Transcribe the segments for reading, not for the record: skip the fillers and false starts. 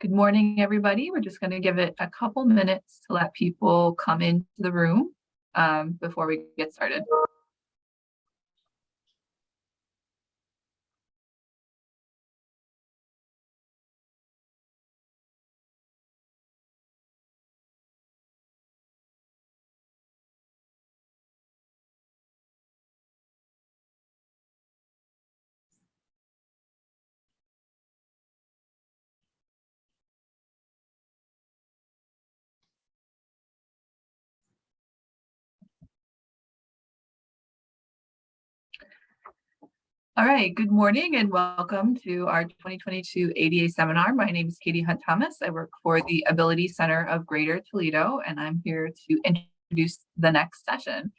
Good morning, everybody. We're just going to give it a couple minutes to let people come into the room before we get started. All right, good morning and welcome to our 2022 ADA seminar. My name is Katie Hunt-Thomas. I work for the Ability Center of Greater Toledo, and I'm here to introduce the next session.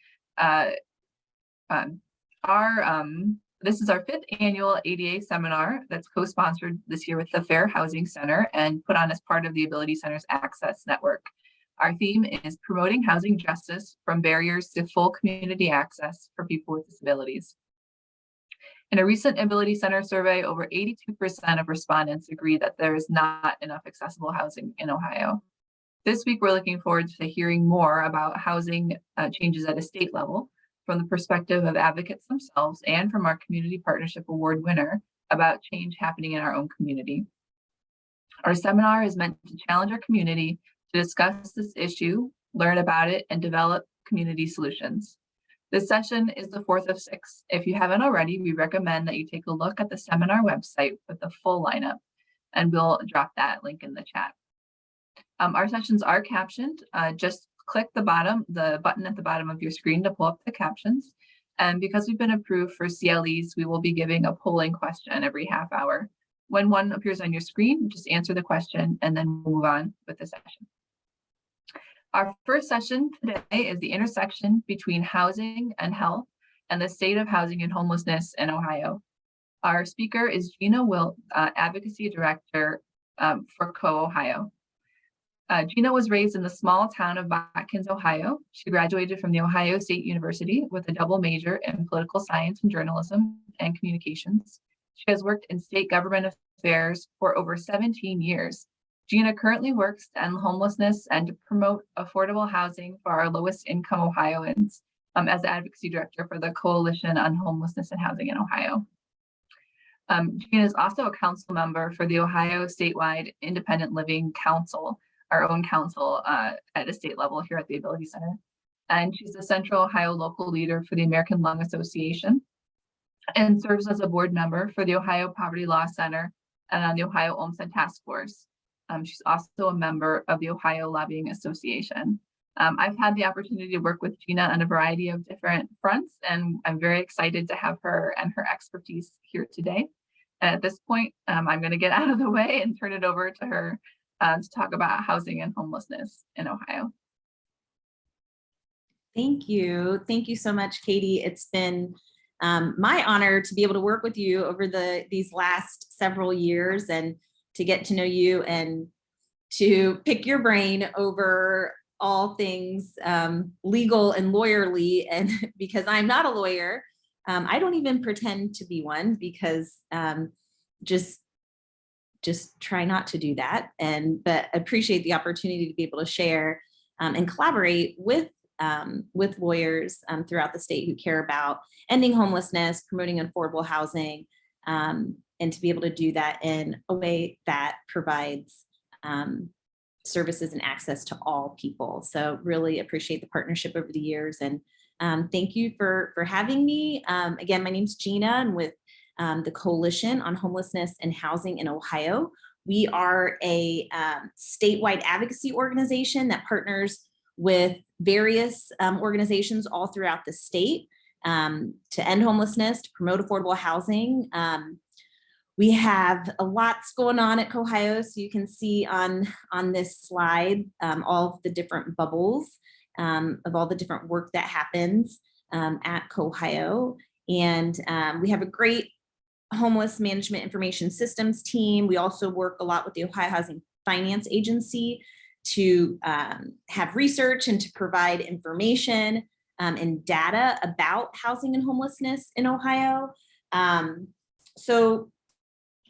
This is our 5th annual ADA seminar that's co-sponsored this year with the Fair Housing Center and put on as part of the Ability Center's Access Network. Our theme is promoting housing justice from barriers to full community access for people with disabilities. In a recent Ability Center survey, over 82% of respondents agree that there is not enough accessible housing in Ohio. This week, we're looking forward to hearing more about housing changes at a state level from the perspective of advocates themselves and from our Community Partnership Award winner about change happening in our own community. Our seminar is meant to challenge our community to discuss this issue, learn about it, and develop community solutions. This session is the 4th of 6. If you haven't already, we recommend that you take a look at the seminar website with the full lineup, and we'll drop that link in the chat. Our sessions are captioned. Just click the button at the bottom of your screen to pull up the captions. And because we've been approved for CLEs, we will be giving a polling question every half hour. When one appears on your screen, just answer the question and then move on with the session. Our first session today is the intersection between housing and health and the state of housing and homelessness in Ohio. Our speaker is Gina Wilt, Advocacy Director for COHHIO. Gina was raised in the small town of Watkins, Ohio. She graduated from the Ohio State University with a double major in political science and journalism and communications. She has worked in state government affairs for over 17 years. Gina currently works to end homelessness and to promote affordable housing for our lowest income Ohioans as Advocacy Director for the Coalition on Homelessness and Housing in Ohio. Gina is also a council member for the Ohio Statewide Independent Living Council, our own council at a state level here at the Ability Center. And she's a Central Ohio local leader for the American Lung Association and serves as a board member for the Ohio Poverty Law Center and on the Ohio Olmsted Task Force. She's also a member of the Ohio Lobbying Association. I've had the opportunity to work with Gina on a variety of different fronts, and I'm very excited to have her and her expertise here today. And at this point, I'm going to get out of the way and turn it over to her to talk about housing and homelessness in Ohio. Thank you. Thank you so much, Katie. It's been my honor to be able to work with you over these last several years and to get to know you and to pick your brain over all things legal and lawyerly. And because I'm not a lawyer, I don't even pretend to be one because just try not to do that. But appreciate the opportunity to be able to share and collaborate with lawyers throughout the state who care about ending homelessness, promoting affordable housing, and to be able to do that in a way that provides services and access to all people. So really appreciate the partnership over the years, and thank you for having me. Again, my name's Gina, and with the Coalition on Homelessness and Housing in Ohio. We are a statewide advocacy organization that partners with various organizations all throughout the state to end homelessness, to promote affordable housing. We have a lots going on at COHHIO, so you can see on this slide all of the different bubbles of all the different work that happens at COHHIO. And we have a great homeless management information systems team. We also work a lot with the Ohio Housing Finance Agency to have research and to provide information and data about housing and homelessness in Ohio. So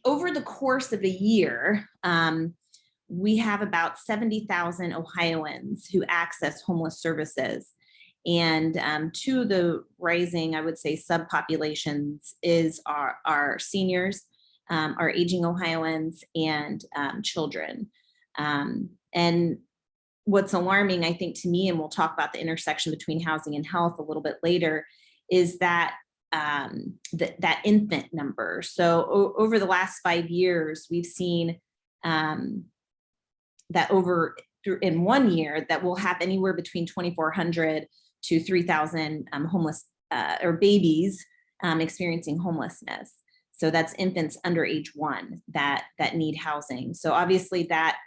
over the course of a year, we have about 70,000 Ohioans who access homeless services. And two of the rising, I would say, subpopulations is our seniors, our aging Ohioans, and children. And what's alarming, I think, to me, and we'll talk about the intersection between housing and health a little bit later, is that that infant number. So over the last 5 years, we've seen that in 1 year that we'll have anywhere between 2,400 to 3,000 homeless or babies experiencing homelessness. So that's infants under age 1 that need housing. So obviously that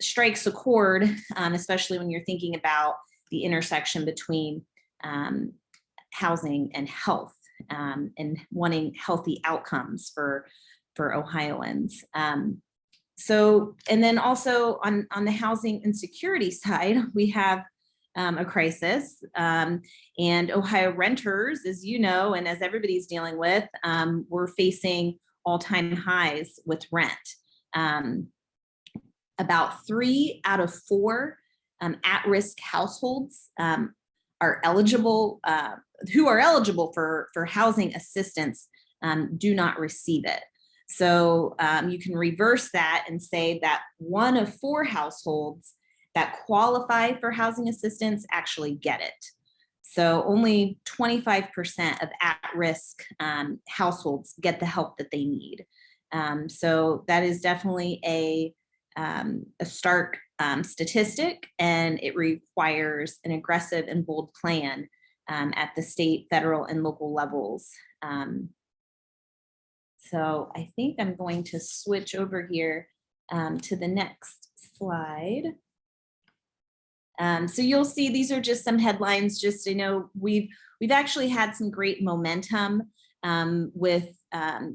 strikes a chord, especially when you're thinking about the intersection between housing and health, and wanting healthy outcomes for Ohioans. So, and then also on the housing insecurity side, we have a crisis, and Ohio renters, as you know, and as everybody's dealing with, we're facing all-time highs with rent. About 3 out of 4 at-risk households are eligible, who are eligible for housing assistance, do not receive it. So you can reverse that and say that 1 of 4 households that qualify for housing assistance actually get it. So only 25% of at-risk households get the help that they need. So that is definitely a stark statistic, and it requires an aggressive and bold plan at the state, federal, and local levels. So I think I'm going to switch over here to the next slide. So you'll see these are just some headlines. Just, you know, we've actually had some great momentum with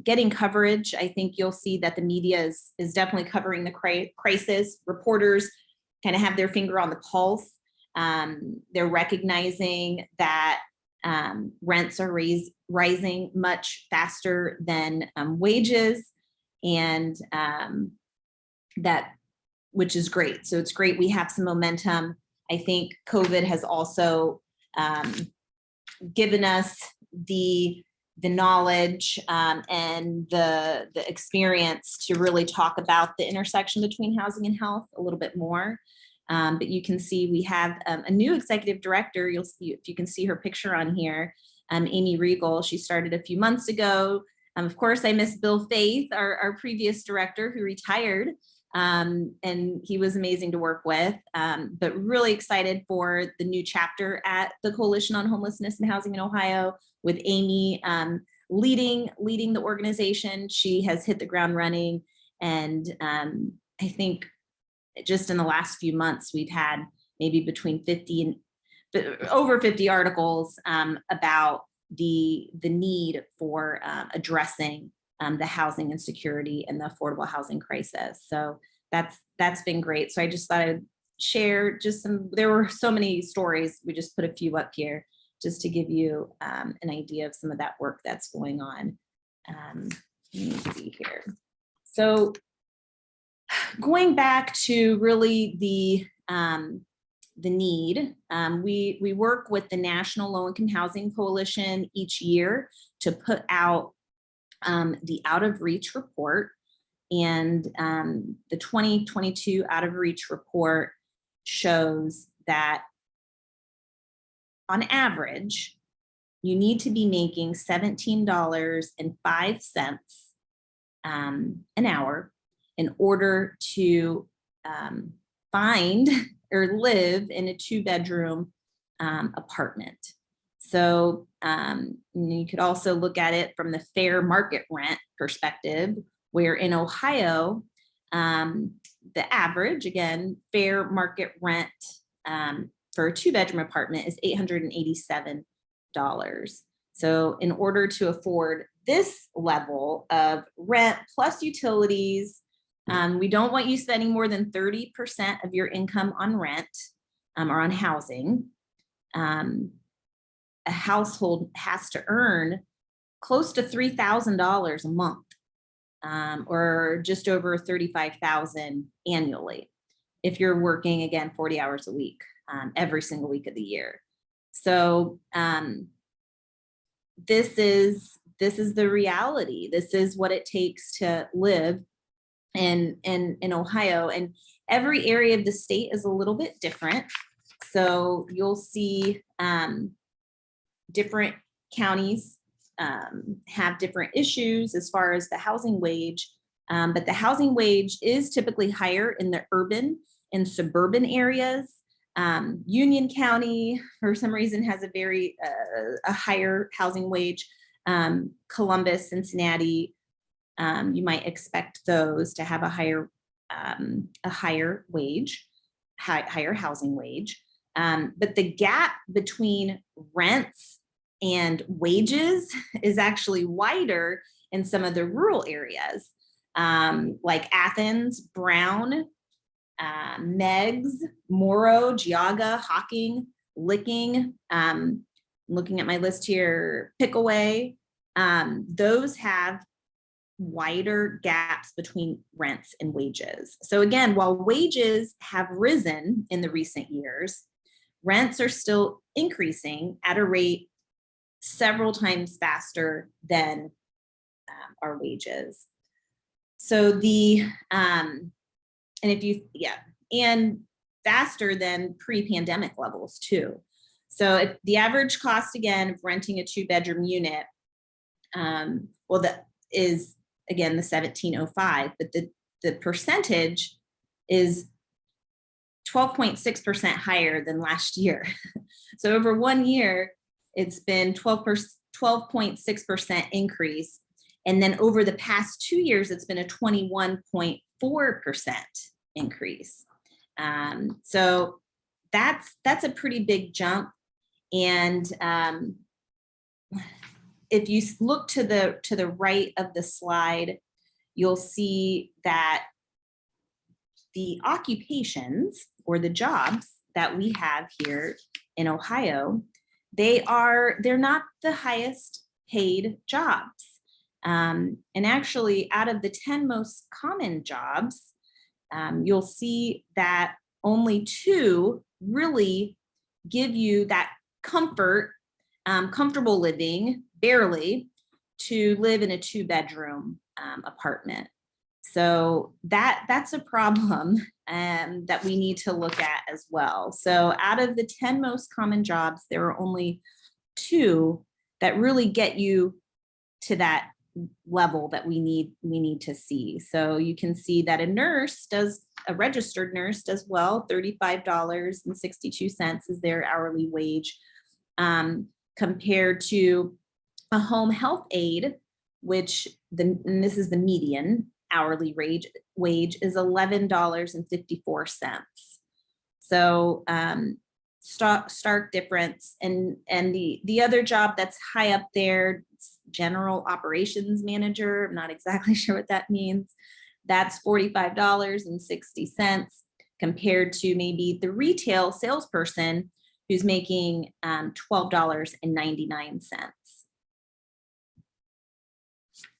getting coverage. I think you'll see that the media is definitely covering the crisis. Reporters kind of have their finger on the pulse. They're recognizing that rents are rising much faster than wages, and that, which is great. So it's great we have some momentum. I think COVID has also given us the knowledge and the experience to really talk about the intersection between housing and health a little bit more. But you can see we have a new executive director. You'll see, if you can see her picture on here, Amy Regal. She started a few months ago. Of course, I miss Bill Faith, our previous director who retired. And he was amazing to work with, but really excited for the new chapter at the Coalition on Homelessness and Housing in Ohio, with Amy leading the organization. She has hit the ground running, and I think just in the last few months, we've had maybe between 50 and over 50 articles about the need for addressing the housing insecurity and the affordable housing crisis. So that's been great. So I just thought I'd share just some, there were so many stories. We just put a few up here just to give you an idea of some of that work that's going on. Let me see here. So going back to really the need, we work with the National Low-Income Housing Coalition each year to put out the Out of Reach report, and the 2022 Out of Reach report shows that on average, you need to be making $17.05 an hour in order to find or live in a 2-bedroom apartment. So you could also look at it from the fair market rent perspective, where in Ohio, the average, again, fair market rent for a 2-bedroom apartment is $887. So in order to afford this level of rent plus utilities, we don't want you spending more than 30% of your income on rent or on housing. A household has to earn close to $3,000 a month or just over 35,000 annually if you're working, again, 40 hours a week, every single week of the year. So this is the reality. This is what it takes to live in Ohio, and every area of the state is a little bit different. So you'll see different counties have different issues as far as the housing wage, but the housing wage is typically higher in the urban and suburban areas. Union County, for some reason, has a very a higher housing wage. Columbus, Cincinnati, you might expect those to have a higher wage, higher housing wage. But the gap between rents and wages is actually wider in some of the rural areas, like Athens, Brown, Meigs, Morrow, Geauga, Hocking, Licking. Looking at my list here, Pickaway. Those have wider gaps between rents and wages. So again, while wages have risen in the recent years, rents are still increasing at a rate several times faster than our wages. So and faster than pre-pandemic levels too. So the average cost, again, of renting a 2-bedroom unit, that is, again, the 1705, but the percentage is 12.6% higher than last year. So over 1 year, it's been 12.6% increase. And then over the past 2 years, it's been a 21.4% increase. So that's a pretty big jump. And if you look to the right of the slide, you'll see that the occupations or the jobs that we have here in Ohio, they're not the highest paid jobs. And actually, out of the 10 most common jobs, you'll see that only 2 really give you that comfortable living, barely, to live in a 2-bedroom apartment. So that's a problem that we need to look at as well. So out of the 10 most common jobs, there are only 2 that really get you to that level that we need to see. So you can see that a registered nurse does well, $35.62 is their hourly wage, compared to a home health aide, which and this is the median hourly wage is $11.54. So stark difference. And the other job that's high up there, general operations manager, I'm not exactly sure what that means. That's $45.60 compared to maybe the retail salesperson who's making $12.99.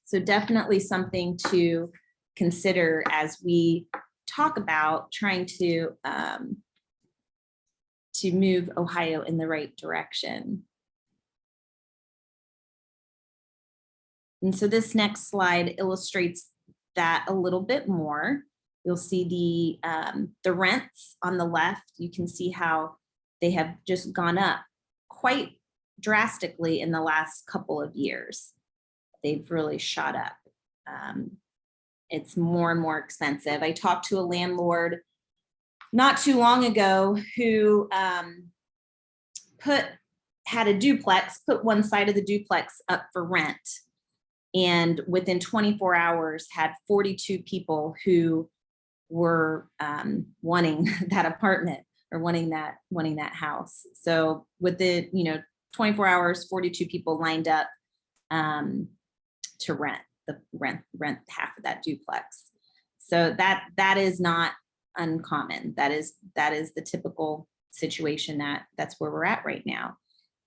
So definitely something to consider as we talk about trying to move Ohio in the right direction. And so this next slide illustrates that a little bit more. You'll see the rents on the left. You can see how they have just gone up quite drastically in the last couple of years. They've really shot up. It's more and more expensive. I talked to a landlord not too long ago who had a duplex, put one side of the duplex up for rent, and within 24 hours had 42 people who were wanting that apartment or wanting that house. So within 24 hours, 42 people lined up to rent half of that duplex. So that is not uncommon. That is the typical situation that's where we're at right now.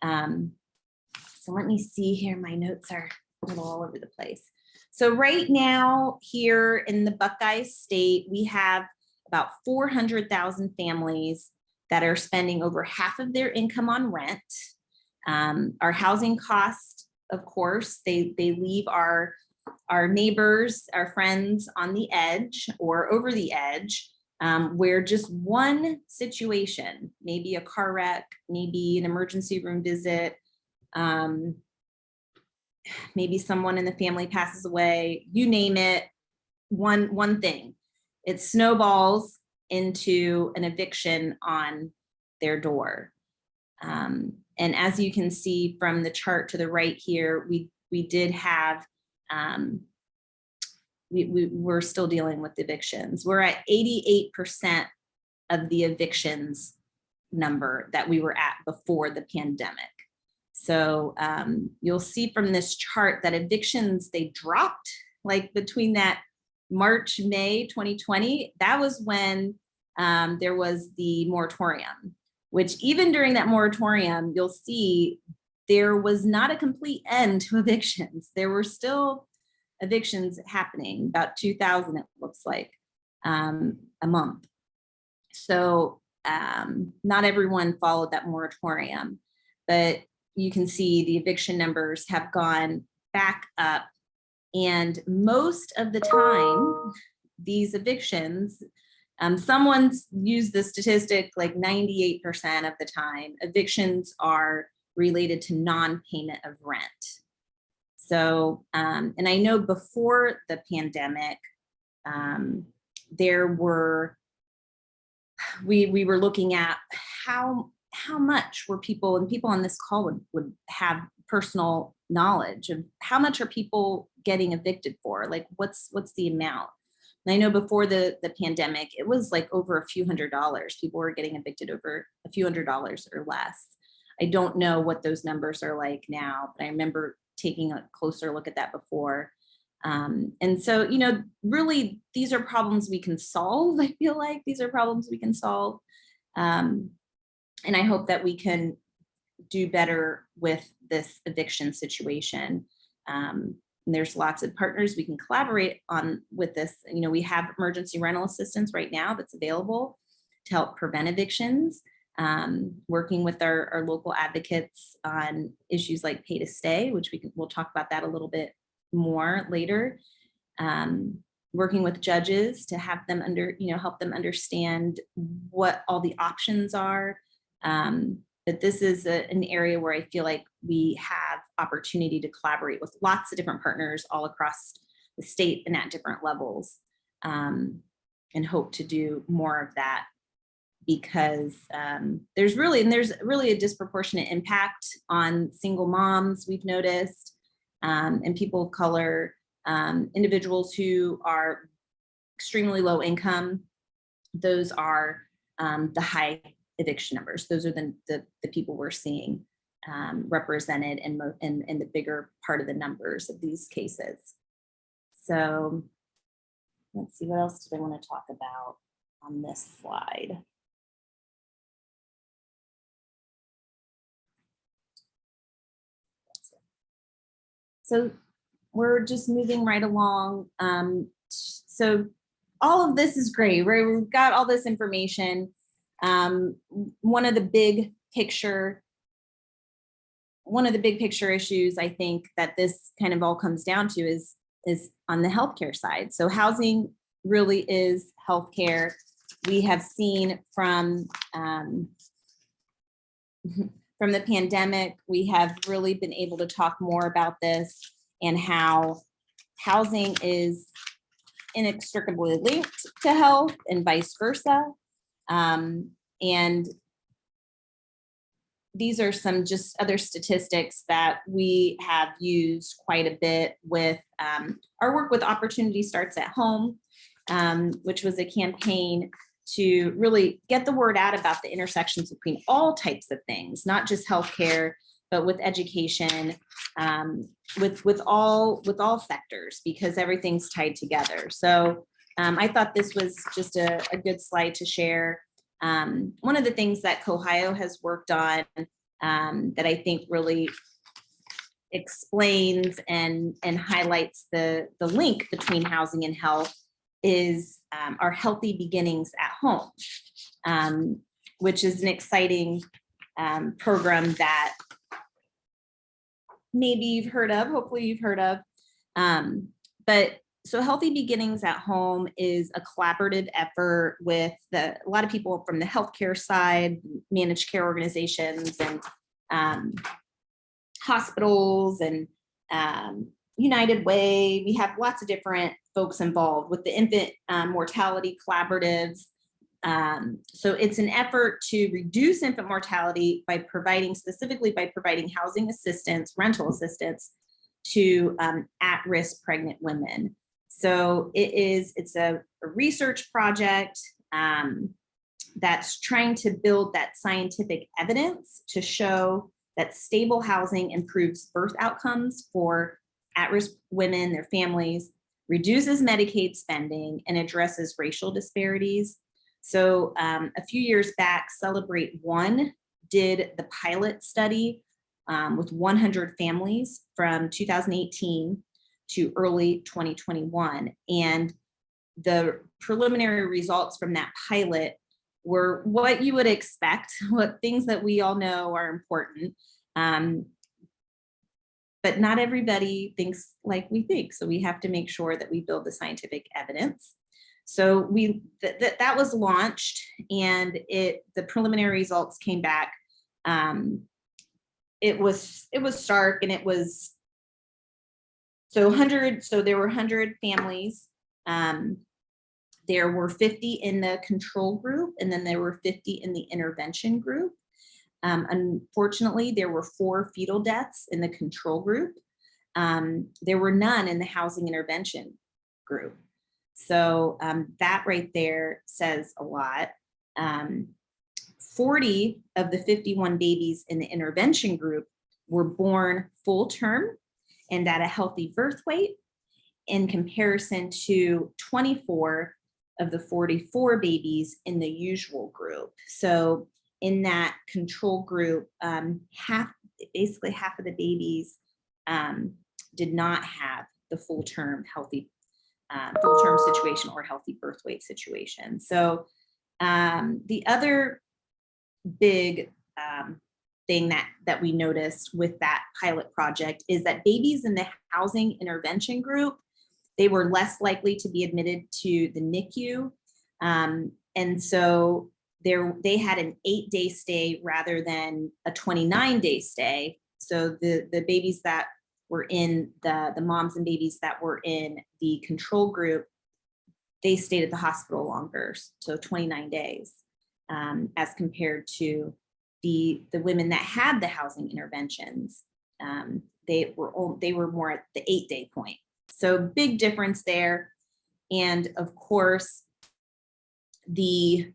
So let me see here. My notes are a little all over the place. So right now here in the Buckeye State, we have about 400,000 families that are spending over half of their income on rent. Our housing costs, of course, they leave our neighbors, our friends on the edge or over the edge, where just one situation, maybe a car wreck, maybe an emergency room visit, maybe someone in the family passes away, you name it, one thing, it snowballs into an eviction on their door. And as you can see from the chart to the right here, we did have, we're still dealing with evictions. We're at 88% of the evictions number that we were at before the pandemic. So you'll see from this chart that evictions, they dropped like between that March, May 2020. That was when there was the moratorium, which even during that moratorium, you'll see there was not a complete end to evictions. There were still evictions happening, about 2,000 it looks like a month. So not everyone followed that moratorium, but you can see the eviction numbers have gone back up, and most of the time these evictions, someone's used the statistic like 98% of the time evictions are related to non-payment of rent. So and I know before the pandemic there were, we were looking at how much were people, and people on this call would have personal knowledge of how much are people getting evicted for, like what's the amount. And I know before the pandemic, it was like over a few $100s. People were getting evicted over a few $100s or less. I don't know what those numbers are like now, but I remember taking a closer look at that before. And so, you know, really, these are problems we can solve. I feel like these are problems we can solve. And I hope that we can do better with this eviction situation. And there's lots of partners we can collaborate on with this. You know, we have emergency rental assistance right now that's available to help prevent evictions, working with our local advocates on issues like pay to stay, which we'll talk about that a little bit more later. Working with judges to have them help them understand what all the options are. But this is an area where I feel like we have opportunity to collaborate with lots of different partners all across the state and at different levels, and hope to do more of that, because there's really a disproportionate impact on single moms, we've noticed, and people of color, individuals who are extremely low income. Those are the high eviction numbers. Those are the people we're seeing represented in the bigger part of the numbers of these cases. So let's see, what else did I want to talk about on this slide? So we're just moving right along. So all of this is great, right? We've got all this information. One of the big picture issues I think that this kind of all comes down to is on the healthcare side. So housing really is healthcare. We have seen from the pandemic, we have really been able to talk more about this and how housing is inextricably linked to health and vice versa. And these are some just other statistics that we have used quite a bit with our work with Opportunity Starts at Home, which was a campaign to really get the word out about the intersections between all types of things, not just healthcare, but with education, with all sectors, because everything's tied together. So I thought this was just a good slide to share. One of the things that COHHIO has worked on that I think really explains and highlights the link between housing and health is our Healthy Beginnings at Home, which is an exciting program that maybe you've heard of, hopefully you've heard of. But so Healthy Beginnings at Home is a collaborative effort with a lot of people from the healthcare side, managed care organizations, and hospitals, and United Way. We have lots of different folks involved with the infant mortality collaboratives. So it's an effort to reduce infant mortality by specifically by providing housing assistance, rental assistance to at-risk pregnant women. So it's a research project that's trying to build that scientific evidence to show that stable housing improves birth outcomes for at-risk women, their families, reduces Medicaid spending, and addresses racial disparities. So a few years back, Celebrate One did the pilot study with 100 families from 2018 to early 2021. And the preliminary results from that pilot were what you would expect, what things that we all know are important. But not everybody thinks like we think. So we have to make sure that we build the scientific evidence. So that was launched, and the preliminary results came back. It was stark, and it was so there were 100 families. There were 50 in the control group, and then there were 50 in the intervention group. Unfortunately, there were 4 fetal deaths in the control group. There were none in the housing intervention group. So that right there says a lot. 40 of the 51 babies in the intervention group were born full term and at a healthy birth weight, in comparison to 24 of the 44 babies in the usual group. So in that control group, basically half of the babies did not have the full-term situation or healthy birth weight situation. So the other big thing that we noticed with that pilot project is that babies in the housing intervention group, they were less likely to be admitted to the NICU. And so they had an 8-day stay rather than a 29-day stay. So the babies that were in the moms and babies that were in the control group, they stayed at the hospital longer, so 29 days, as compared to the women that had the housing interventions. They were more at the 8-day point. So big difference there. And of course, the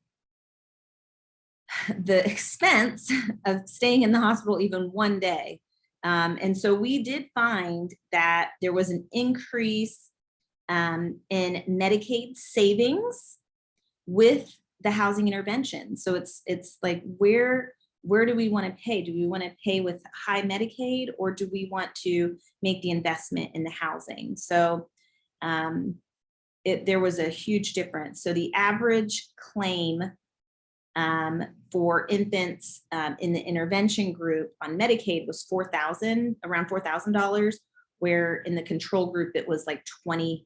expense of staying in the hospital even one day. And so we did find that there was an increase in Medicaid savings with the housing intervention. So it's like, where do we want to pay? Do we want to pay with high Medicaid, or do we want to make the investment in the housing? So there was a huge difference. So the average claim for infants in the intervention group on Medicaid was around $4,000, where in the control group it was like $21,000.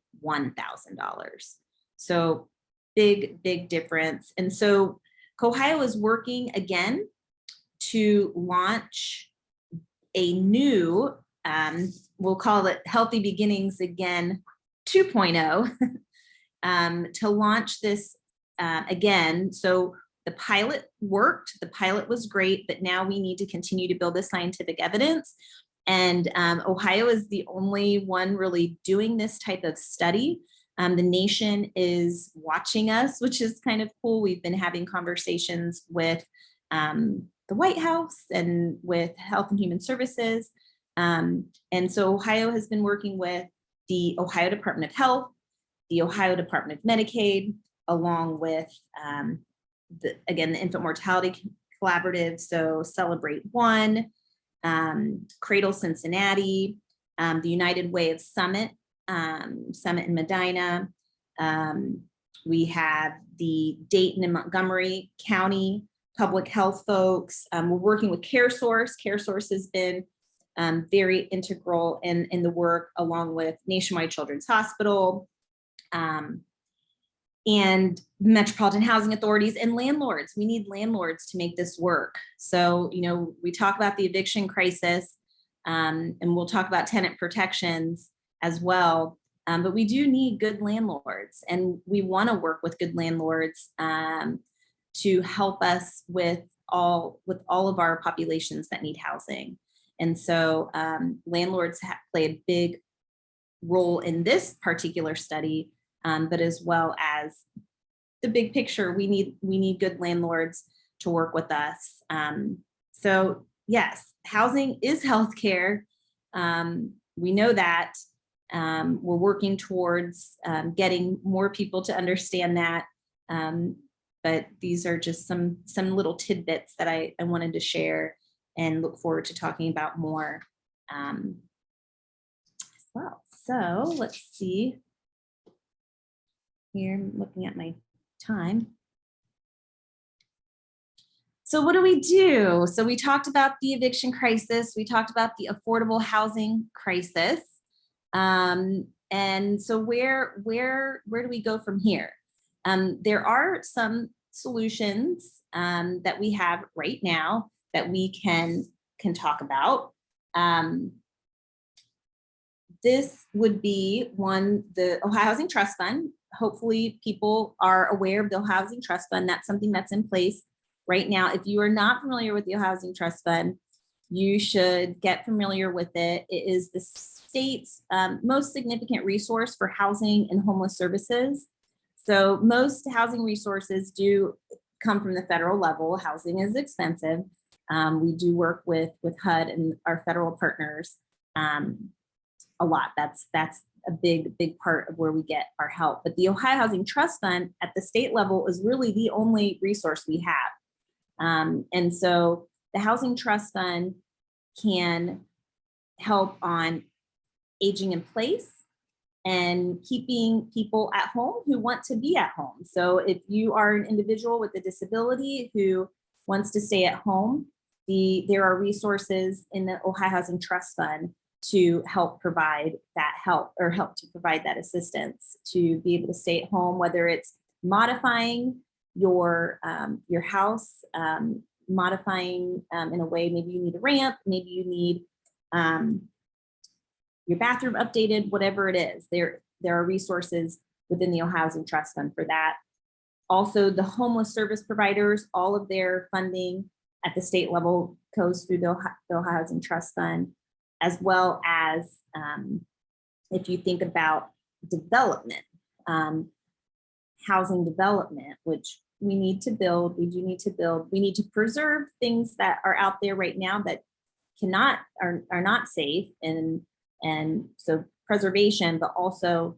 So big difference. And so COHHIO is working again to launch a new, we'll call it Healthy Beginnings Again 2.0, to launch this again. So the pilot worked, the pilot was great, but now we need to continue to build the scientific evidence. And Ohio is the only one really doing this type of study. The nation is watching us, which is kind of cool. We've been having conversations with the White House and with Health and Human Services. And so Ohio has been working with the Ohio Department of Health, the Ohio Department of Medicaid, along with, the Infant Mortality Collaborative, so Celebrate One, Cradle Cincinnati, the United Way of Summit, Summit in Medina. We have the Dayton and Montgomery County public health folks. We're working with CareSource. CareSource has been very integral in the work, along with Nationwide Children's Hospital, and metropolitan housing authorities and landlords. We need landlords to make this work. So, you know, we talk about the eviction crisis, and we'll talk about tenant protections as well. But we do need good landlords, and we want to work with good landlords to help us with all of our populations that need housing. And so landlords play a big role in this particular study, but as well as the big picture, we need good landlords to work with us. So yes, housing is healthcare. We know that. We're working towards getting more people to understand that. But these are just some little tidbits that I wanted to share, and look forward to talking about more as well. So let's see. Here, I'm looking at my time. So what do we do? So we talked about the eviction crisis. We talked about the affordable housing crisis. And so where do we go from here? There are some solutions that we have right now that we can talk about. This would be one, the Ohio Housing Trust Fund. Hopefully people are aware of the Ohio Housing Trust Fund. That's something that's in place right now. If you are not familiar with the Ohio Housing Trust Fund, you should get familiar with it. It is the state's most significant resource for housing and homeless services. So most housing resources do come from the federal level. Housing is expensive. We do work with HUD and our federal partners a lot. That's a big part of where we get our help. But the Ohio Housing Trust Fund at the state level is really the only resource we have. And so the Housing Trust Fund can help on aging in place and keeping people at home who want to be at home. So if you are an individual with a disability who wants to stay at home, there are resources in the Ohio Housing Trust Fund to help provide that help, or help to provide that assistance to be able to stay at home, whether it's modifying your house, modifying in a way, maybe you need a ramp, maybe you need your bathroom updated, whatever it is. There are resources within the Ohio Housing Trust Fund for that. Also, the homeless service providers, all of their funding at the state level goes through the Ohio Housing Trust Fund, as well as if you think about development, housing development, which we need to build, we do need to build, we need to preserve things that are out there right now that are not safe, and so preservation, but also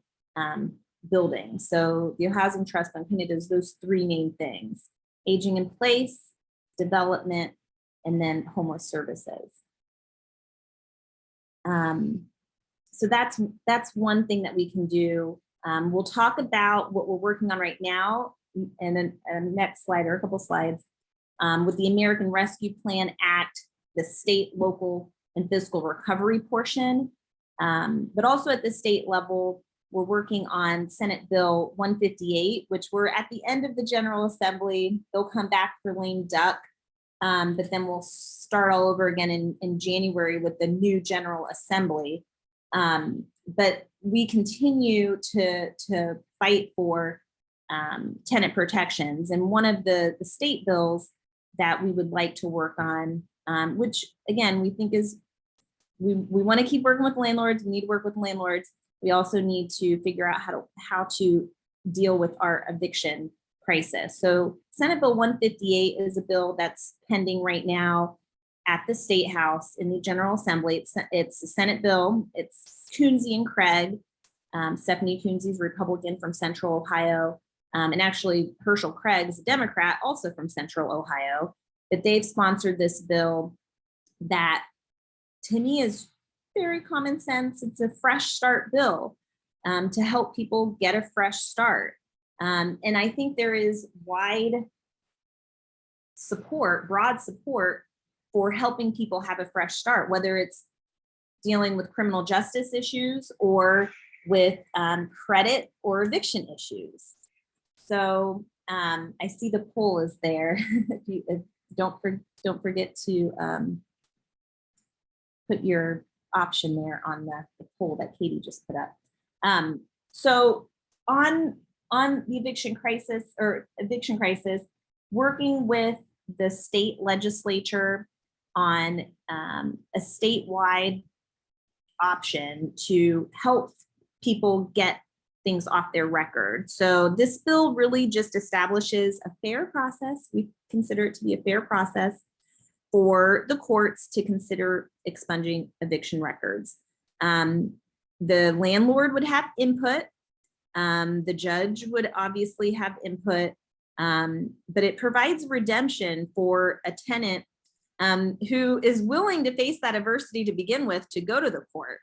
building. So the Housing Trust Fund kind of does those three main things: aging in place, development, and then homeless services. So that's one thing that we can do. We'll talk about what we're working on right now, and then next slide, or a couple slides, with the American Rescue Plan Act, the state, local, and fiscal recovery portion. But also at the state level, we're working on Senate Bill 158, which we're at the end of the General Assembly. They'll come back for lame duck, but then we'll start all over again in January with the new General Assembly. But we continue to fight for tenant protections. And one of the state bills that we would like to work on, which again, we think is, we want to keep working with landlords. We need to work with landlords. We also need to figure out how to deal with our eviction crisis. So Senate Bill 158 is a bill that's pending right now at the State House in the General Assembly. It's a Senate bill. It's Coonsey and Craig. Stephanie Coonsey's a Republican from Central Ohio. And actually Herschel Craig's a Democrat, also from Central Ohio. But they've sponsored this bill that to me is very common sense. It's a fresh start bill to help people get a fresh start. And I think there is wide support, broad support for helping people have a fresh start, whether it's dealing with criminal justice issues or with credit or eviction issues. So I see the poll is there. Don't forget to put your option there on the poll that Katie just put up. So on the eviction crisis, working with the state legislature on a statewide option to help people get things off their record. So this bill really just establishes a fair process. We consider it to be a fair process for the courts to consider expunging eviction records. The landlord would have input. The judge would obviously have input, but it provides redemption for a tenant who is willing to face that adversity to begin with to go to the court.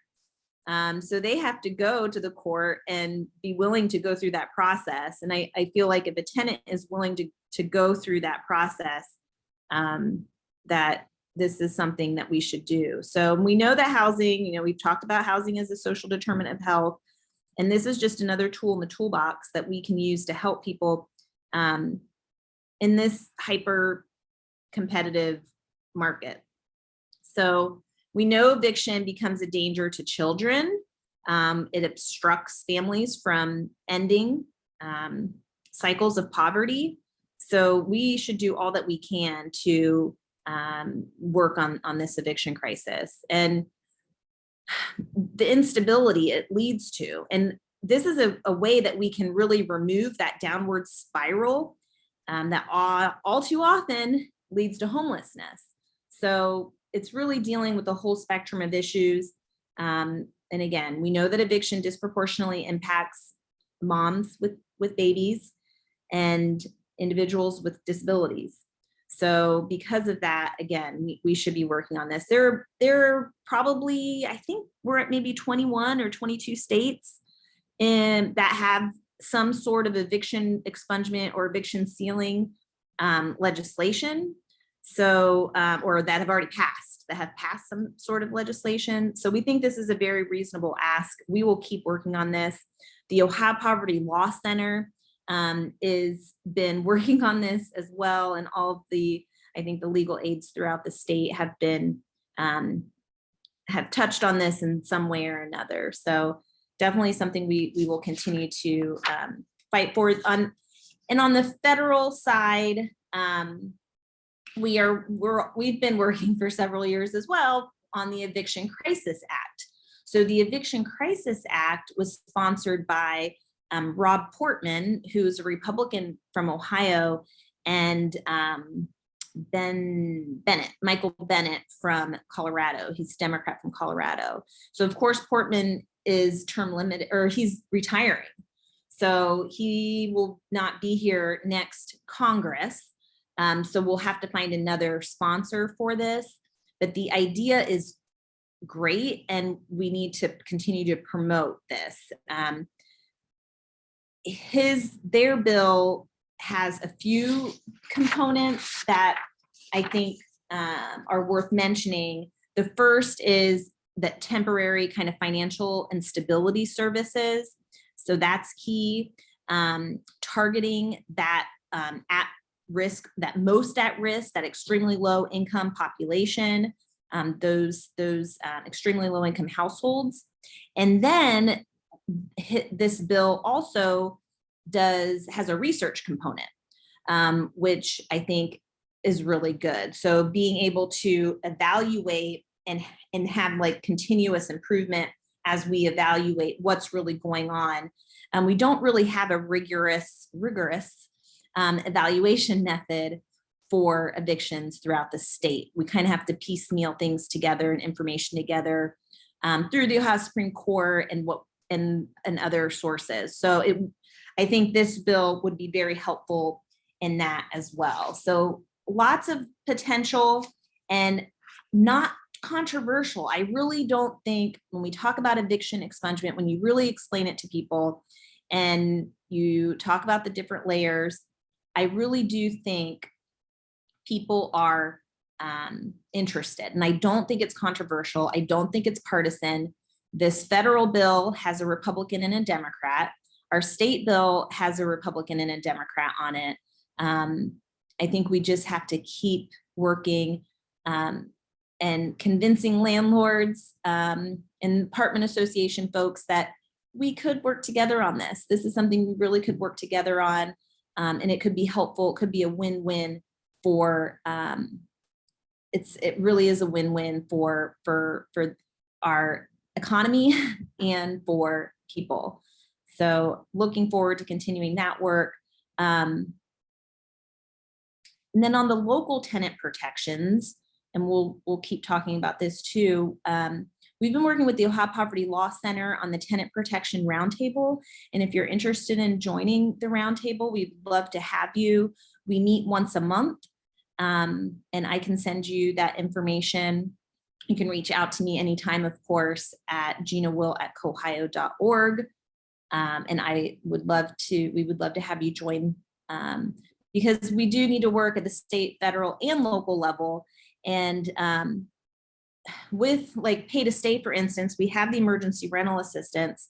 So they have to go to the court and be willing to go through that process. And I feel like if a tenant is willing to go through that process, that this is something that we should do. So we know that housing, we've talked about housing as a social determinant of health. And this is just another tool in the toolbox that we can use to help people in this hyper competitive market. So we know eviction becomes a danger to children. It obstructs families from ending cycles of poverty. So we should do all that we can to work on this eviction crisis and the instability it leads to. And this is a way that we can really remove that downward spiral that all too often leads to homelessness. So it's really dealing with the whole spectrum of issues. And again, we know that eviction disproportionately impacts moms with babies and individuals with disabilities. So because of that, again, we should be working on this. There are probably, I think we're at maybe 21 or 22 states that have some sort of eviction expungement or eviction ceiling legislation. So, or that have already passed some sort of legislation. So we think this is a very reasonable ask. We will keep working on this. The Ohio Poverty Law Center is been working on this as well. And all of I think the legal aids throughout the state have been, have touched on this in some way or another. So definitely something we will continue to fight for. And on the federal side, we've been working for several years as well on the Eviction Crisis Act. So the Eviction Crisis Act was sponsored by Rob Portman, who's a Republican from Ohio, and Michael Bennett from Colorado. He's a Democrat from Colorado. So of course, Portman is term limited, or he's retiring. So he will not be here next Congress. So we'll have to find another sponsor for this, but the idea is great and we need to continue to promote this. Their bill has a few components that I think are worth mentioning. The first is that temporary kind of financial and stability services. So that's key. Targeting that at risk, that most at risk, that extremely low income population, those extremely low income households. And then this bill also has a research component, which I think is really good. So being able to evaluate and have like continuous improvement as we evaluate what's really going on. We don't really have a rigorous evaluation method for evictions throughout the state. We kind of have to piecemeal things together and information together through the Ohio Supreme Court and other sources. So I think this bill would be very helpful in that as well. So lots of potential and not controversial. I really don't think when we talk about eviction expungement, when you really explain it to people and you talk about the different layers, I really do think people are interested. And I don't think it's controversial. I don't think it's partisan. This federal bill has a Republican and a Democrat. Our state bill has a Republican and a Democrat on it. I think we just have to keep working and convincing landlords and apartment association folks that we could work together on this. This is something we really could work together on, and it could be helpful. It could be a win-win for, it really is a win-win for our economy and for people. So looking forward to continuing that work. And then on the local tenant protections, and we'll keep talking about this too. We've been working with the Ohio Poverty Law Center on the Tenant Protection Roundtable. And if you're interested in joining the roundtable, we'd love to have you. We meet once a month, and I can send you that information. You can reach out to me anytime, of course, at ginawilt@cohio.org. And we would love to have you join, because we do need to work at the state, federal, and local level. And with like pay to stay, for instance, we have the emergency rental assistance.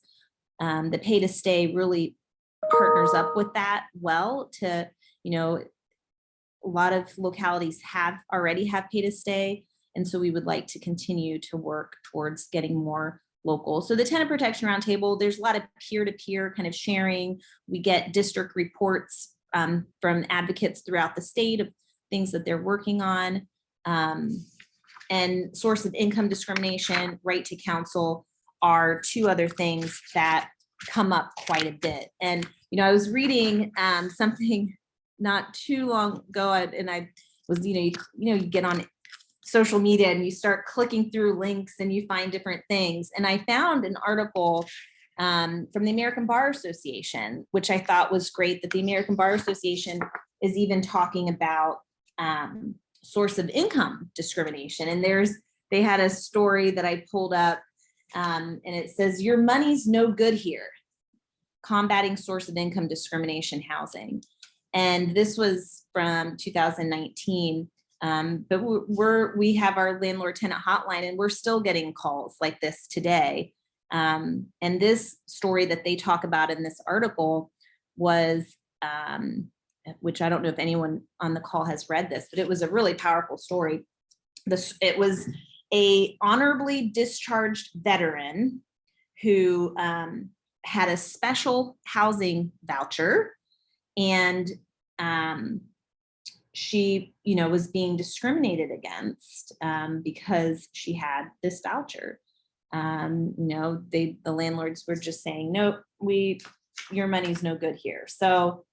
The pay to stay really partners up with that well to, a lot of localities already have pay to stay. And so we would like to continue to work towards getting more local. So the Tenant Protection Roundtable, there's a lot of peer-to-peer kind of sharing. We get district reports from advocates throughout the state of things that they're working on. And source of income discrimination, right to counsel are two other things that come up quite a bit. And, I was reading something not too long ago, and I was, you get on social media and you start clicking through links and you find different things. And I found an article from the American Bar Association, which I thought was great, that the American Bar Association is even talking about source of income discrimination. And they had a story that I pulled up, and it says, "Your money's no good here, combating source of income discrimination housing." And this was from 2019. But we have our landlord tenant hotline, and we're still getting calls like this today. And this story that they talk about in this article was, which I don't know if anyone on the call has read this, but it was a really powerful story. It was a honorably discharged veteran who had a special housing voucher, and she, was being discriminated against because she had this voucher. The landlords were just saying, "Nope, your money's no good here." So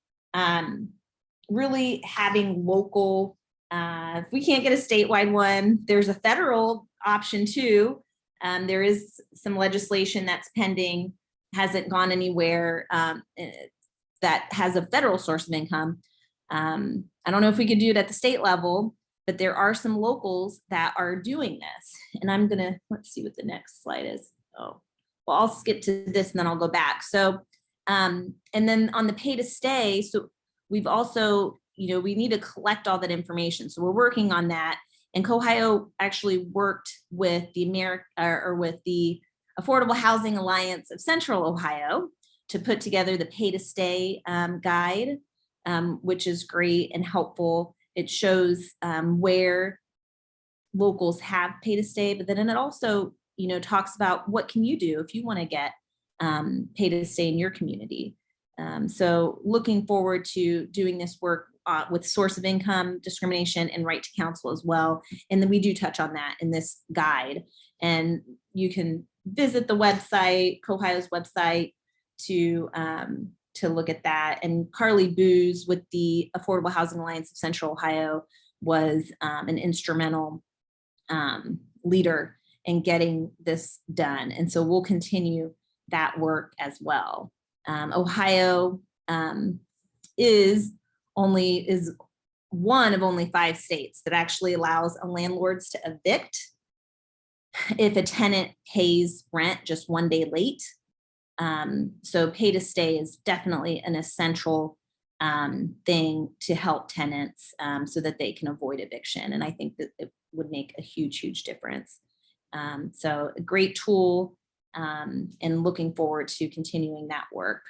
really having local, if we can't get a statewide one, there's a federal option too. There is some legislation that's pending, hasn't gone anywhere, that has a federal source of income. I don't know if we could do it at the state level, but there are some locals that are doing this. And let's see what the next slide is. Oh, well, I'll skip to this and then I'll go back. So, and then on the pay to stay, so we've also, we need to collect all that information. So we're working on that. And COHHIO actually worked with the Affordable Housing Alliance of Central Ohio to put together the pay to stay guide, which is great and helpful. It shows where locals have pay to stay, but then it also, talks about what can you do if you want to get pay to stay in your community. So looking forward to doing this work with source of income discrimination and right to counsel as well. And then we do touch on that in this guide. And you can visit the website, COHHIO's website, to look at that. And Carly Booz with the Affordable Housing Alliance of Central Ohio was an instrumental leader in getting this done. And so we'll continue that work as well. Ohio is one of only 5 states that actually allows landlords to evict if a tenant pays rent just one day late. So pay to stay is definitely an essential thing to help tenants so that they can avoid eviction. And I think that it would make a huge, huge difference. So a great tool, and looking forward to continuing that work.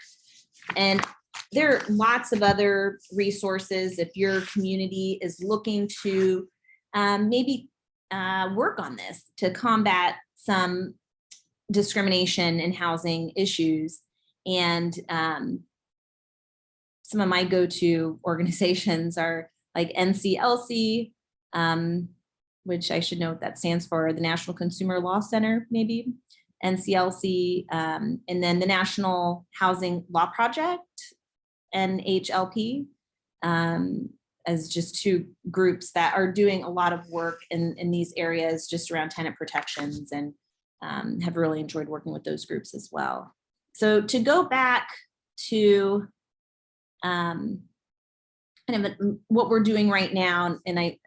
And there are lots of other resources if your community is looking to maybe work on this to combat some discrimination in housing issues. And some of my go-to organizations are like NCLC, which I should know what that stands for, the National Consumer Law Center, maybe, NCLC, and then the National Housing Law Project, NHLP, as just two groups that are doing a lot of work in these areas just around tenant protections, and have really enjoyed working with those groups as well. So to go back to kind of what we're doing right now, and I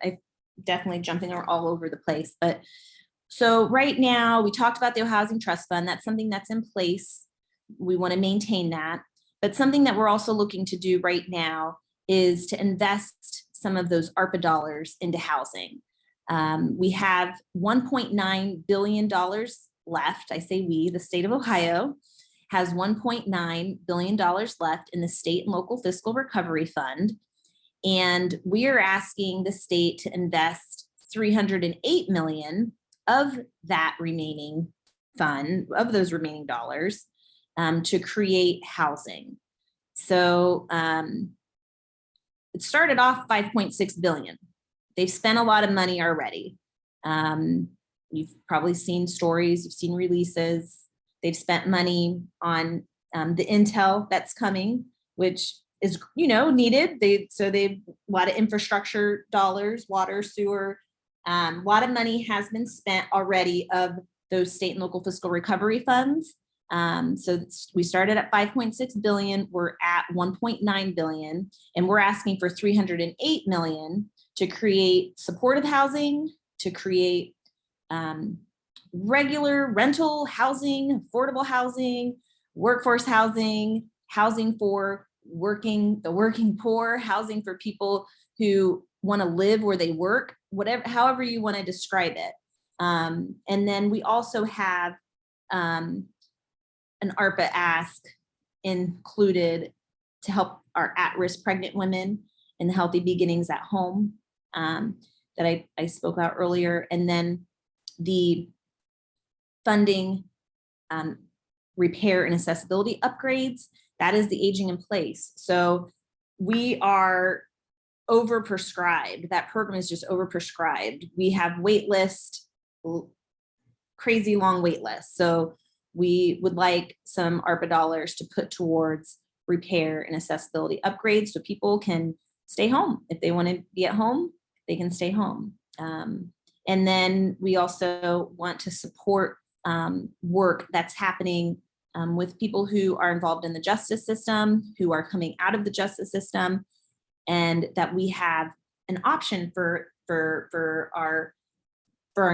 definitely jumping all over the place, but so right now we talked about the Housing Trust Fund. That's something that's in place. We want to maintain that, but something that we're also looking to do right now is to invest some of those ARPA dollars into housing. We have $1.9 billion left. I say we, the state of Ohio has $1.9 billion left in the state and local fiscal recovery fund. And we are asking the state to invest $308 million of that remaining fund, of those remaining dollars, to create housing. So it started off 5.6 billion. They've spent a lot of money already. You've probably seen stories, you've seen releases. They've spent money on the intel that's coming, which is, needed. So they've a lot of infrastructure dollars, water, sewer. A lot of money has been spent already of those state and local fiscal recovery funds. So we started at 5.6 billion. We're at 1.9 billion, and we're asking for 308 million to create supportive housing, to create regular rental housing, affordable housing, workforce housing, housing for the working poor, housing for people who want to live where they work, however you want to describe it. And then we also have an ARPA ask included to help our at-risk pregnant women in the Healthy Beginnings at Home that I spoke about earlier. And then the funding repair and accessibility upgrades, that is the aging in place. So we are overprescribed. That program is just overprescribed. We have wait list, crazy long wait lists. So we would like some ARPA dollars to put towards repair and accessibility upgrades so people can stay home. If they want to be at home, they can stay home. And then we also want to support work that's happening with people who are involved in the justice system, who are coming out of the justice system, and that we have an option for our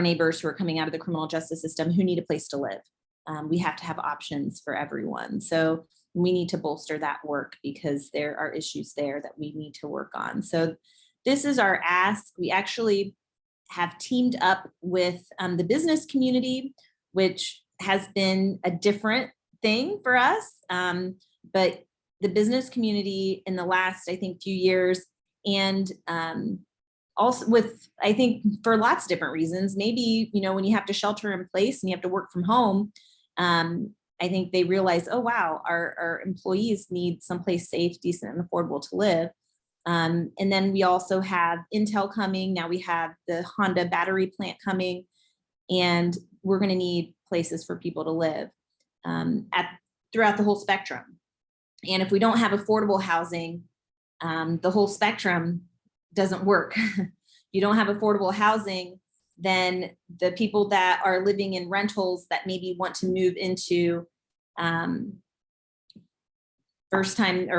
neighbors who are coming out of the criminal justice system who need a place to live. We have to have options for everyone. So we need to bolster that work because there are issues there that we need to work on. So this is our ask. We actually have teamed up with the business community, which has been a different thing for us. But the business community in the last, I think, few years, and also with, I think for lots of different reasons, maybe, when you have to shelter in place and you have to work from home, I think they realize, oh, wow, our employees need someplace safe, decent, and affordable to live. And then we also have Intel coming. Now we have the Honda battery plant coming, and we're going to need places for people to live throughout the whole spectrum. And if we don't have affordable housing, the whole spectrum doesn't work. You don't have affordable housing, then the people that are living in rentals that maybe want to move into first-time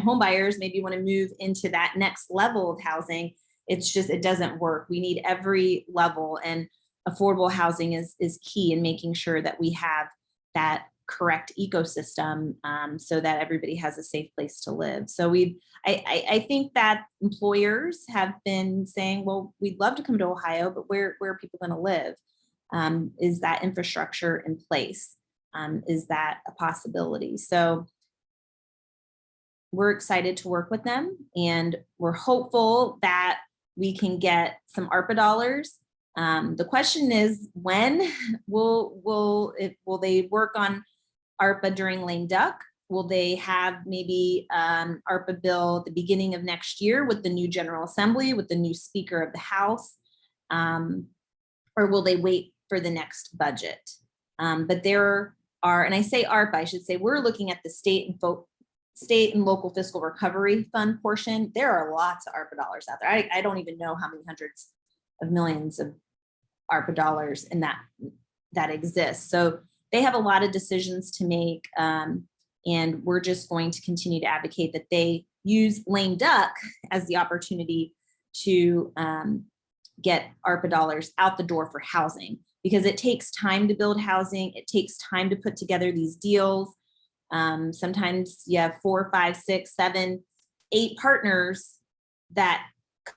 home buyers, maybe want to move into that next level of housing. It doesn't work. We need every level. And affordable housing is key in making sure that we have that correct ecosystem, so that everybody has a safe place to live. So I think that employers have been saying, well, we'd love to come to Ohio, but where are people going to live? Is that infrastructure in place? Is that a possibility? So we're excited to work with them, and we're hopeful that we can get some ARPA dollars. The question is, when will they work on ARPA during lame duck? Will they have maybe ARPA bill at the beginning of next year with the new General Assembly, with the new Speaker of the House? Or will they wait for the next budget? But there are, and I say ARPA, I should say, we're looking at the state and local fiscal recovery fund portion. There are lots of ARPA dollars out there. I don't even know how many hundreds of millions of ARPA dollars in that exists. So they have a lot of decisions to make, and we're just going to continue to advocate that they use lame duck as the opportunity to get ARPA dollars out the door for housing, because it takes time to build housing. It takes time to put together these deals. Sometimes you have 4, 5, 6, 7, 8 partners that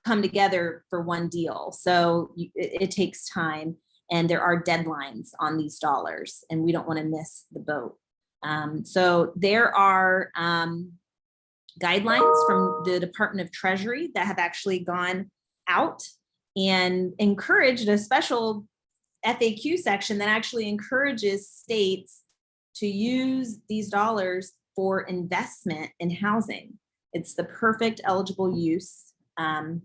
come together for one deal. So it takes time, and there are deadlines on these dollars, and we don't want to miss the boat. So there are guidelines from the Department of Treasury that have actually gone out and encouraged a special FAQ section that actually encourages states to use these dollars for investment in housing. It's the perfect eligible use. And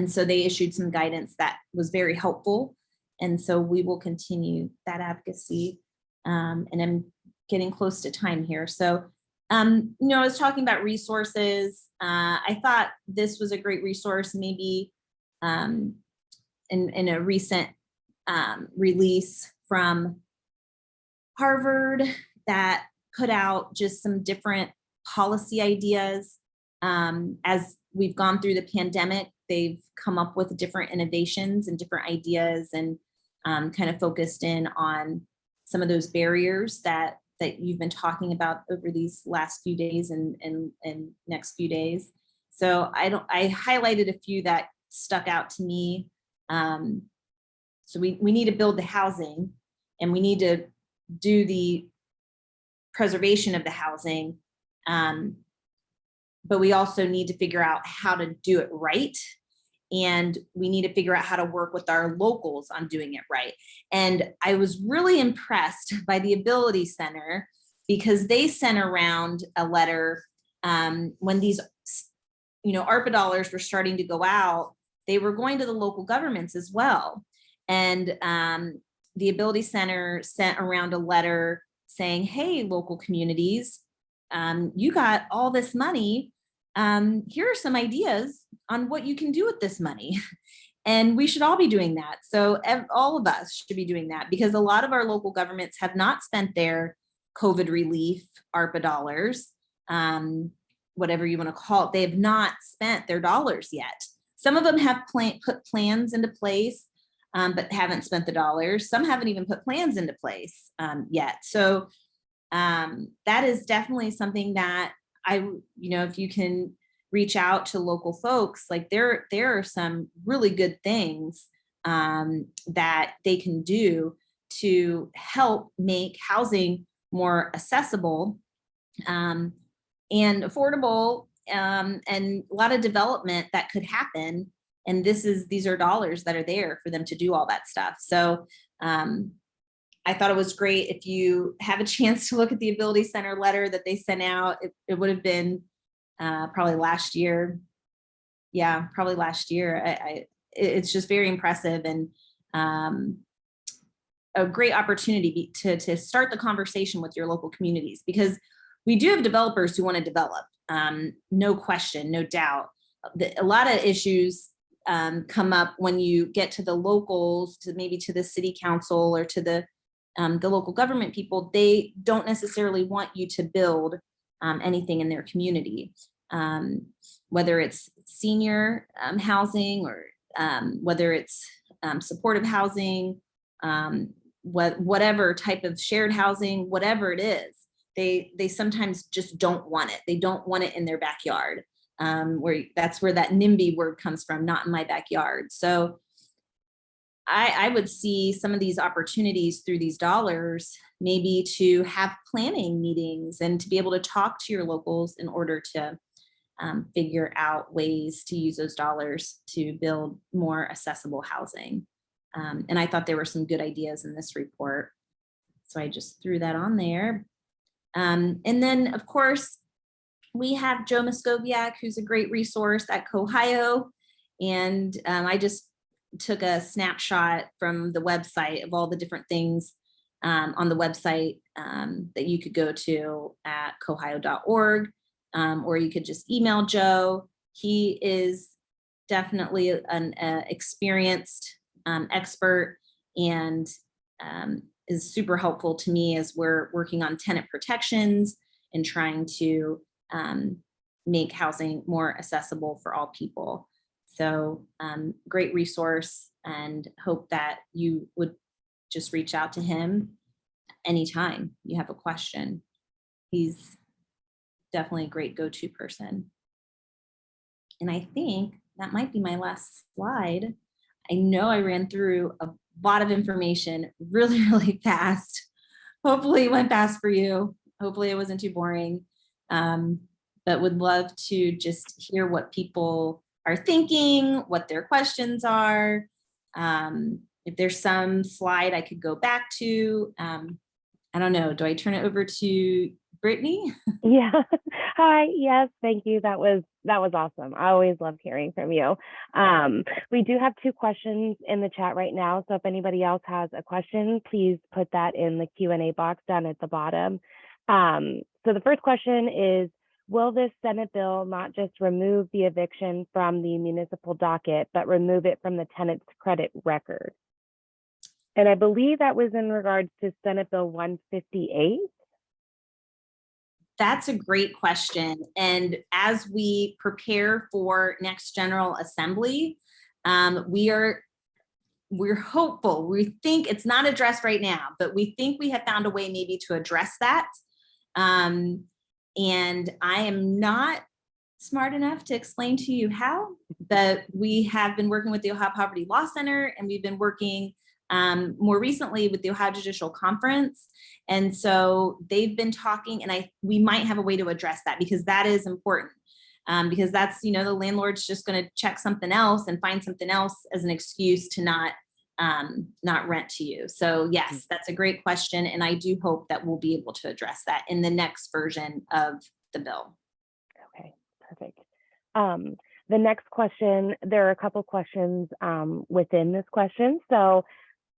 so they issued some guidance that was very helpful. And so we will continue that advocacy. And I'm getting close to time here. So, I was talking about resources. I thought this was a great resource, maybe in a recent release from Harvard that put out just some different policy ideas. As we've gone through the pandemic, they've come up with different innovations and different ideas, and kind of focused in on some of those barriers that you've been talking about over these last few days and next few days. So I highlighted a few that stuck out to me. So we need to build the housing, and we need to do the preservation of the housing. But we also need to figure out how to do it right. And we need to figure out how to work with our locals on doing it right. And I was really impressed by the Ability Center, because they sent around a letter when these, ARPA dollars were starting to go out. They were going to the local governments as well. And the Ability Center sent around a letter saying, hey, local communities, you got all this money. Here are some ideas on what you can do with this money. And we should all be doing that. So all of us should be doing that, because a lot of our local governments have not spent their COVID relief ARPA dollars, whatever you want to call it. They have not spent their dollars yet. Some of them have put plans into place, but haven't spent the dollars. Some haven't even put plans into place yet. So that is definitely something that if you can reach out to local folks, like there are some really good things that they can do to help make housing more accessible and affordable, and a lot of development that could happen. And these are dollars that are there for them to do all that stuff. So I thought it was great. If you have a chance to look at the Ability Center letter that they sent out, it would have been probably last year. Yeah, probably last year. It's just very impressive, and a great opportunity to start the conversation with your local communities, because we do have developers who want to develop. No question, no doubt. A lot of issues come up when you get to the locals, to maybe to the city council or to the local government people. They don't necessarily want you to build anything in their community, whether it's senior housing or whether it's supportive housing whatever type of shared housing, whatever it is, they sometimes just don't want it. They don't want it in their backyard. That's where that NIMBY word comes from, not in my backyard. So I would see some of these opportunities through these dollars, maybe to have planning meetings and to be able to talk to your locals in order to figure out ways to use those dollars to build more accessible housing. And I thought there were some good ideas in this report. So I just threw that on there. And then, of course, we have Joe Moscoviak, who's a great resource at COHHIO. And I just took a snapshot from the website of all the different things on the website that you could go to at cohhio.org, or you could just email Joe. He is definitely an experienced expert and is super helpful to me as we're working on tenant protections and trying to make housing more accessible for all people. So great resource, and hope that you would just reach out to him anytime you have a question. He's definitely a great go-to person. And I think that might be my last slide. I know I ran through a lot of information really, really fast. Hopefully it went fast for you. Hopefully it wasn't too boring. But would love to just hear what people are thinking, what their questions are. If there's some slide I could go back to, I don't know, do I turn it over to Brittany? Yeah. Hi. Yes. Thank you. That was awesome. I always love hearing from you. We do have 2 questions in the chat right now. So if anybody else has a question, please put that in the Q&A box down at the bottom. So the first question is, will this Senate bill not just remove the eviction from the municipal docket, but remove it from the tenant's credit record? And I believe that was in regards to Senate Bill 158. That's a great question. And as we prepare for next General Assembly, we're hopeful. We think it's not addressed right now, but we think we have found a way maybe to address that. And I am not smart enough to explain to you how, but we have been working with the Ohio Poverty Law Center, and we've been working more recently with the Ohio Judicial Conference. And so they've been talking, and we might have a way to address that, because that is important. Because that's, the landlord's just going to check something else and find something else as an excuse to not rent to you. So yes, that's a great question. And I do hope that we'll be able to address that in the next version of the bill. Okay, perfect. The next question, there are a couple questions within this question. So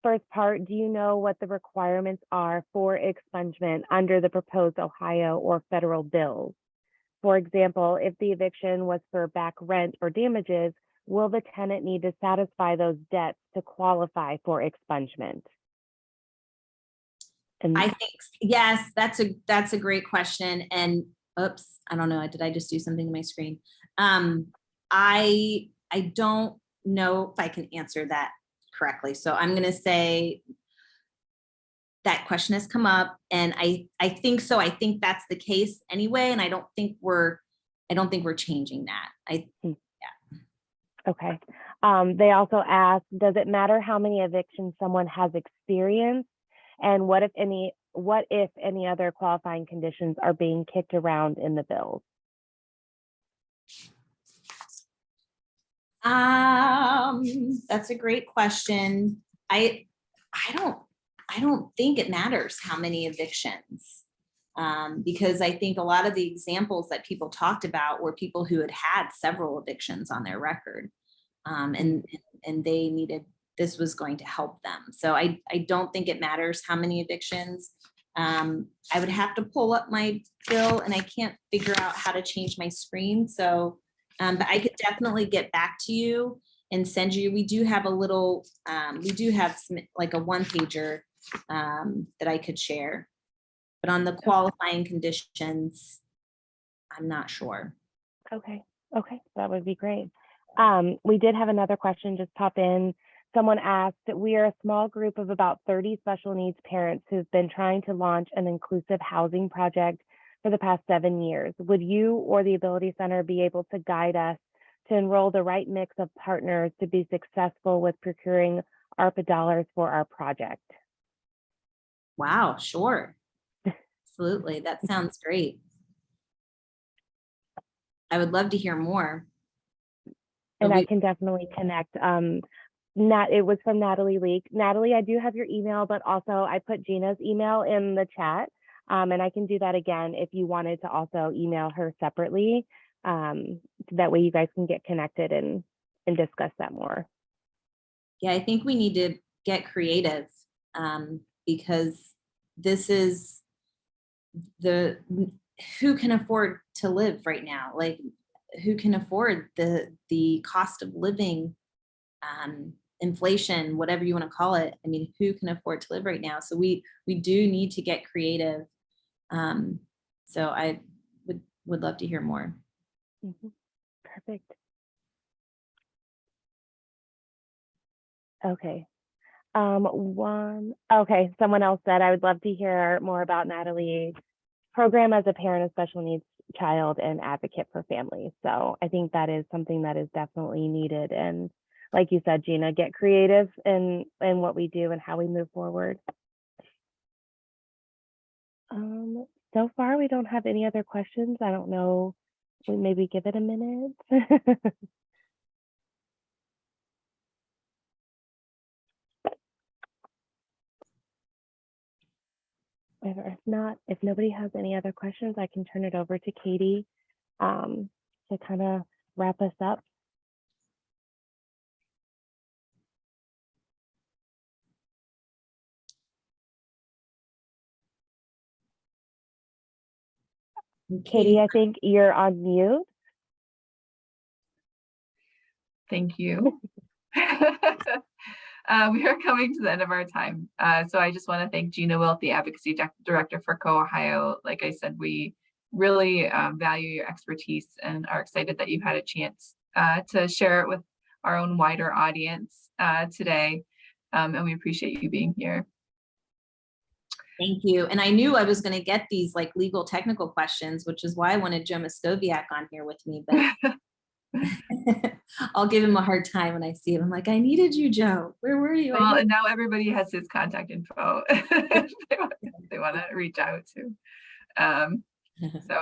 first part, do you know what the requirements are for expungement under the proposed Ohio or federal bills? For example, if the eviction was for back rent or damages, will the tenant need to satisfy those debts to qualify for expungement? And I think, yes, that's a great question. And oops, I don't know, did I just do something to my screen? I don't know if I can answer that correctly. So I'm going to say that question has come up, and I think so. I think that's the case anyway, and I don't think we're changing that. Okay. They also asked, does it matter how many evictions someone has experienced? And what if any other qualifying conditions are being kicked around in the bills? That's a great question. I don't think it matters how many evictions, because I think a lot of the examples that people talked about were people who had several evictions on their record, and this was going to help them. So I don't think it matters how many evictions. I would have to pull up my bill, and I can't figure out how to change my screen. So, but I could definitely get back to you and send you. We do have like a 1-pager that I could share, but on the qualifying conditions, I'm not sure. Okay, that would be great. We did have another question just pop in. someone asked, we are a small group of about 30 special needs parents who've been trying to launch an inclusive housing project for the past 7 years. Would you or the Ability Center be able to guide us to enroll the right mix of partners to be successful with procuring ARPA dollars for our project? Wow, sure. Absolutely. That sounds great. I would love to hear more. And But I can definitely connect. It was from Natalie Leak. Natalie, I do have your email, but also I put Gina's email in the chat. And I can do that again if you wanted to also email her separately. That way you guys can get connected and discuss that more. Yeah, I think we need to get creative because this is who can afford to live right now? Like, who can afford the cost of living, inflation, whatever you want to call it? I mean, who can afford to live right now? So we do need to get creative. So I would love to hear more. Perfect. Okay. Someone else said, I would love to hear more about Natalie's program as a parent of special needs child and advocate for families. So I think that is something that is definitely needed. And like you said, Gina, get creative in what we do and how we move forward. So far, we don't have any other questions. I don't know, we maybe give it a minute. If not, if nobody has any other questions, I can turn it over to Katie to kind of wrap us up. Katie, I think you're on mute. Thank you. We are coming to the end of our time. So I just want to thank Gina Wilt, the Advocacy Director for COHHIO. Like I said, we really value your expertise and are excited that you had a chance to share it with our own wider audience today. And we appreciate you being here. Thank you. And I knew I was going to get these like legal technical questions, which is why I wanted Joe Moscoviak on here with me, but I'll give him a hard time when I see him. I'm like, I needed you, Joe. Where were you? Well, and now everybody has his contact info if they want to reach out to. So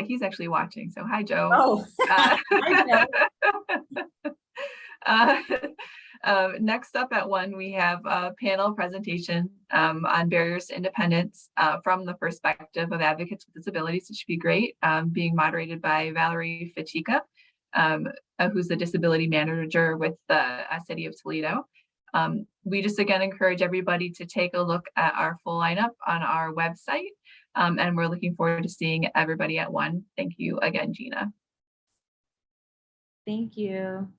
he's actually watching. So hi, Joe. Oh, hi, Joe. Next up at 1, we have a panel presentation on barriers to independence from the perspective of advocates with disabilities. It should be great. Being moderated by Valerie Fatica, who's the disability manager with the City of Toledo. We just again encourage everybody to take a look at our full lineup on our website. And we're looking forward to seeing everybody at 1. Thank you again, Gina. Thank you.